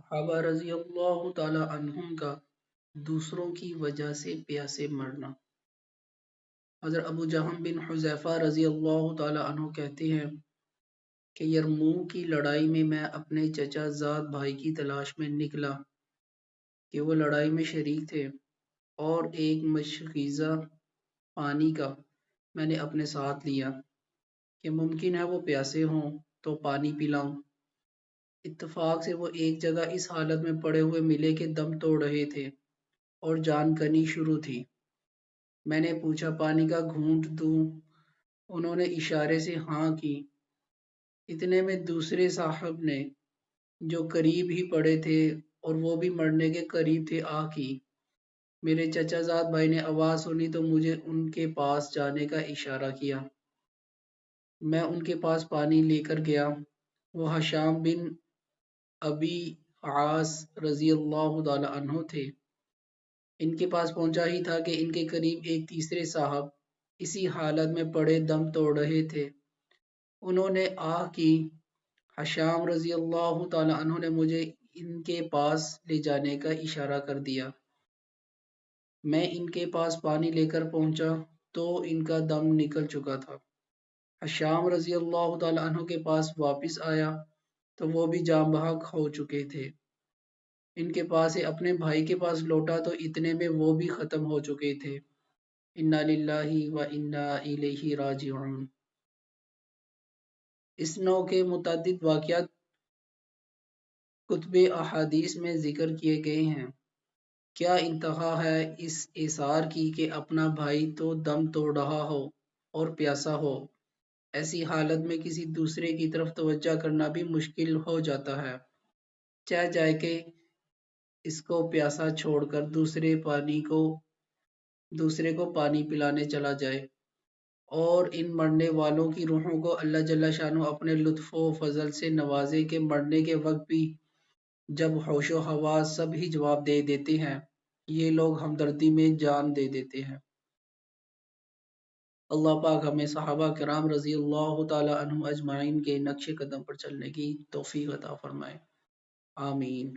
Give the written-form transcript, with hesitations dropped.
صحابہ رضی اللہ تعالی عنہم کا دوسروں کی وجہ سے پیاسے مرنا۔ حضرت ابو جہم بن حذیفہ رضی اللہ تعالی عنہ کہتے ہیں کہ یرموک کی لڑائی میں اپنے چچا زاد بھائی کی تلاش میں نکلا کہ وہ لڑائی میں شریک تھے، اور ایک مشکیزہ پانی کا میں نے اپنے ساتھ لیا کہ ممکن ہے وہ پیاسے ہوں تو پانی پلاؤں۔ اتفاق سے وہ ایک جگہ اس حالت میں پڑے ہوئے ملے کہ دم توڑ رہے تھے اور جان کنی شروع تھی۔ میں نے پوچھا پانی کا گھونٹ دوں؟ انہوں نے اشارے سے ہاں کی۔ اتنے میں دوسرے صاحب نے جو قریب ہی پڑے تھے اور وہ بھی مرنے کے قریب تھے آ کی۔ میرے چچا زاد بھائی نے آواز سنی تو مجھے ان کے پاس جانے کا اشارہ کیا۔ میں ان کے پاس پانی لے کر گیا۔ وہ ہشام بن ابی عاص رضی اللہ تعالی عنہ تھے۔ ان کے پاس پہنچا ہی تھا کہ ان کے قریب ایک تیسرے صاحب اسی حالت میں پڑے دم توڑ رہے تھے۔ انہوں نے آہ کی۔ ہشام رضی اللہ تعالی عنہ نے مجھے ان کے پاس لے جانے کا اشارہ کر دیا۔ میں ان کے پاس پانی لے کر پہنچا تو ان کا دم نکل چکا تھا۔ ہشام رضی اللہ تعالی عنہ کے پاس واپس آیا تو وہ بھی جاں بحق ہو چکے تھے۔ ان کے پاس سے اپنے بھائی کے پاس لوٹا تو اتنے میں وہ بھی ختم ہو چکے تھے۔ انا للہ و انا الیہ راجعون۔ اس نوع کے متعدد واقعات کتب احادیث میں ذکر کیے گئے ہیں۔ کیا انتہا ہے اس ایثار کی کہ اپنا بھائی تو دم توڑ رہا ہو اور پیاسا ہو، ایسی حالت میں کسی دوسرے کی طرف توجہ کرنا بھی مشکل ہو جاتا ہے، چاہ جائے کہ اس کو پیاسا چھوڑ کر دوسرے کو پانی پلانے چلا جائے، اور ان مرنے والوں کی روحوں کو اللہ جل شانہ اپنے لطف و فضل سے نوازے کہ مرنے کے وقت بھی جب ہوش و حواس سب ہی جواب دے دیتے ہیں، یہ لوگ ہمدردی میں جان دے دیتے ہیں۔ اللہ پاک ہمیں صحابہ کرام رضی اللہ تعالی عنہم اجمعین کے نقش قدم پر چلنے کی توفیق عطا فرمائے، آمین۔